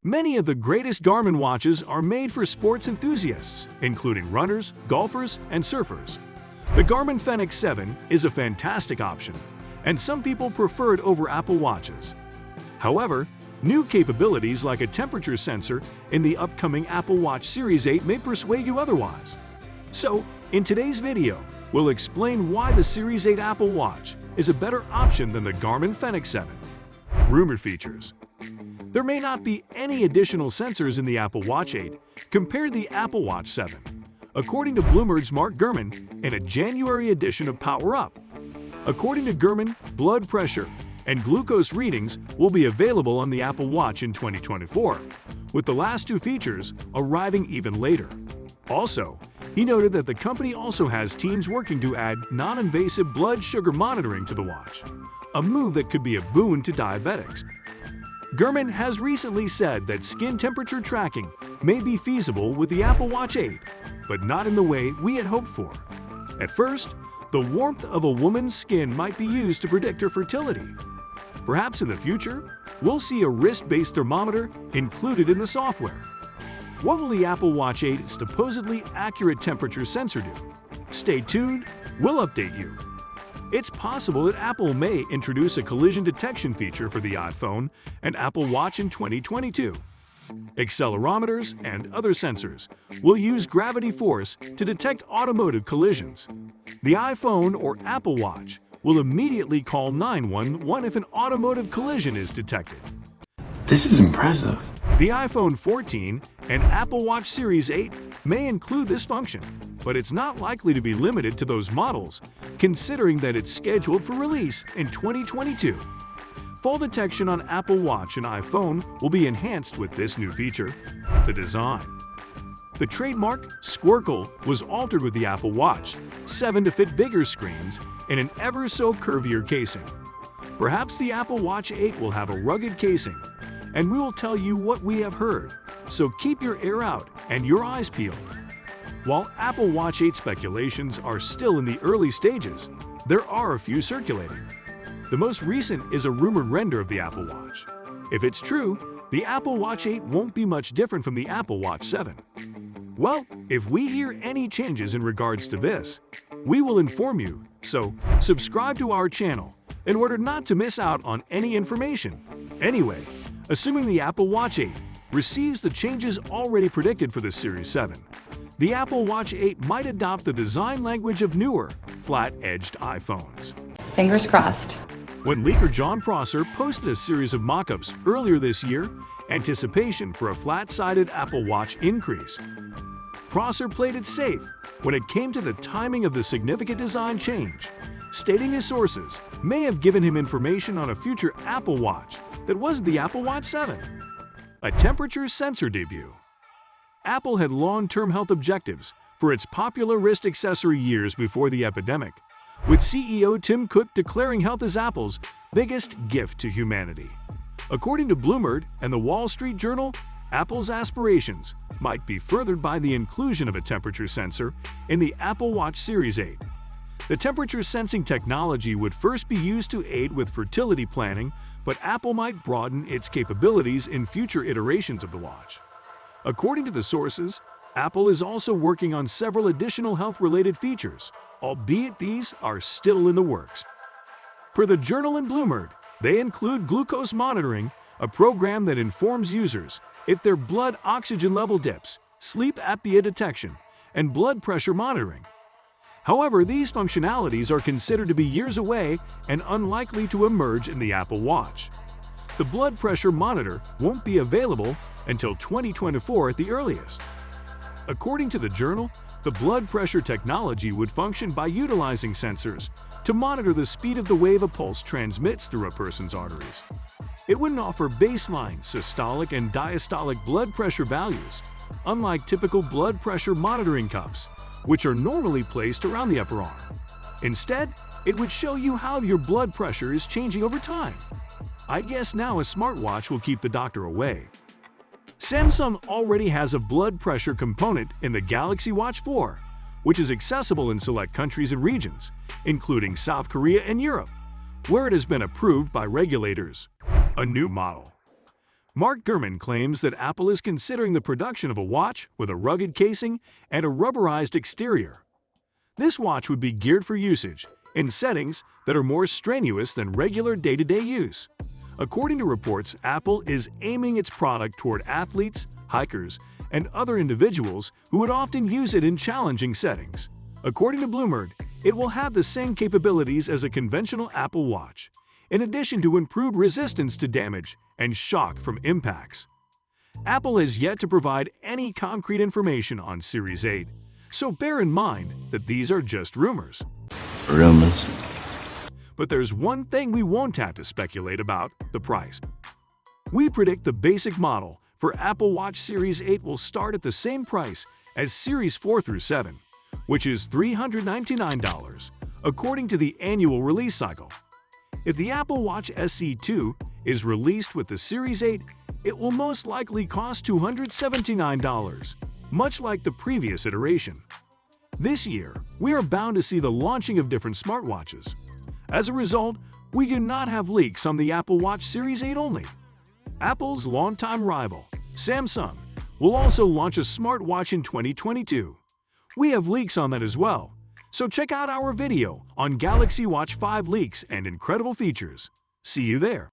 Many of the greatest Garmin watches are made for sports enthusiasts, including runners, golfers, and surfers. The Garmin Fenix 7 is a fantastic option, and some people prefer it over Apple Watches. However, new capabilities like a temperature sensor in the upcoming Apple Watch Series 8 may persuade you otherwise. So, in today's video, we'll explain why the Series 8 Apple Watch is a better option than the Garmin Fenix 7. Rumored features. There may not be any additional sensors in the Apple Watch 8 compared to the Apple Watch 7, according to Bloomberg's Mark Gurman in a January edition of Power Up. According to Gurman, blood pressure and glucose readings will be available on the Apple Watch in 2024, with the last two features arriving even later. Also, he noted that the company also has teams working to add non-invasive blood sugar monitoring to the watch, a move that could be a boon to diabetics. Gurman has recently said that skin temperature tracking may be feasible with the Apple Watch 8, but not in the way we had hoped for. At first, the warmth of a woman's skin might be used to predict her fertility. Perhaps in the future, we'll see a wrist-based thermometer included in the software. What will the Apple Watch 8's supposedly accurate temperature sensor do? Stay tuned, we'll update you. It's possible that Apple may introduce a collision detection feature for the iPhone and Apple Watch in 2022. Accelerometers and other sensors will use gravity force to detect automotive collisions. The iPhone or Apple Watch will immediately call 911 if an automotive collision is detected. This is impressive. The iPhone 14 and Apple Watch Series 8 may include this function, but it's not likely to be limited to those models, considering that it's scheduled for release in 2022. Fall detection on Apple Watch and iPhone will be enhanced with this new feature, the design. The trademark 𝐀𝐩𝐩𝐥𝐞 was altered with the Apple Watch 7 to fit bigger screens in an ever-so-curvier casing. Perhaps the Apple Watch 8 will have a rugged casing, and we will tell you what we have heard, so keep your ear out and your eyes peeled. While Apple Watch 8 speculations are still in the early stages, there are a few circulating. The most recent is a rumored render of the Apple Watch. If it's true, the Apple Watch 8 won't be much different from the Apple Watch 7. Well, if we hear any changes in regards to this, we will inform you, so subscribe to our channel in order not to miss out on any information. Anyway, assuming the Apple Watch 8 receives the changes already predicted for the Series 7, the Apple Watch 8 might adopt the design language of newer, flat-edged iPhones. Fingers crossed. When leaker John Prosser posted a series of mock-ups earlier this year, anticipation for a flat-sided Apple Watch increased. Prosser played it safe when it came to the timing of the significant design change, stating his sources may have given him information on a future Apple Watch that wasn't the Apple Watch 7. A temperature sensor debut. Apple had long-term health objectives for its popular wrist accessory years before the epidemic, with CEO Tim Cook declaring health as Apple's biggest gift to humanity. According to Bloomberg and the Wall Street Journal, Apple's aspirations might be furthered by the inclusion of a temperature sensor in the Apple Watch Series 8. The temperature sensing technology would first be used to aid with fertility planning, but Apple might broaden its capabilities in future iterations of the watch. According to the sources, Apple is also working on several additional health-related features, albeit these are still in the works. Per the Journal and Bloomberg, they include glucose monitoring, a program that informs users if their blood oxygen level dips, sleep apnea detection, and blood pressure monitoring. However, these functionalities are considered to be years away and unlikely to emerge in the Apple Watch. The blood pressure monitor won't be available until 2024 at the earliest. According to the journal, the blood pressure technology would function by utilizing sensors to monitor the speed of the wave a pulse transmits through a person's arteries. It wouldn't offer baseline systolic and diastolic blood pressure values, unlike typical blood pressure monitoring cuffs, which are normally placed around the upper arm. Instead, it would show you how your blood pressure is changing over time. I guess now a smartwatch will keep the doctor away. Samsung already has a blood pressure component in the Galaxy Watch 4, which is accessible in select countries and regions, including South Korea and Europe, where it has been approved by regulators. A new model. Mark Gurman claims that Apple is considering the production of a watch with a rugged casing and a rubberized exterior. This watch would be geared for usage in settings that are more strenuous than regular day-to-day use. According to reports, Apple is aiming its product toward athletes, hikers, and other individuals who would often use it in challenging settings. According to Bloomberg, it will have the same capabilities as a conventional Apple Watch, in addition to improved resistance to damage and shock from impacts. Apple has yet to provide any concrete information on Series 8, so bear in mind that these are just rumors. Rumors. But there's one thing we won't have to speculate about: the price. We predict the basic model for Apple Watch Series 8 will start at the same price as Series 4 through 7, which is $399, according to the annual release cycle. If the Apple Watch SE 2 is released with the Series 8, it will most likely cost $279, much like the previous iteration. This year, we are bound to see the launching of different smartwatches. As a result, we do not have leaks on the Apple Watch Series 8 only. Apple's longtime rival, Samsung, will also launch a smartwatch in 2022. We have leaks on that as well, so check out our video on Galaxy Watch 5 leaks and incredible features. See you there!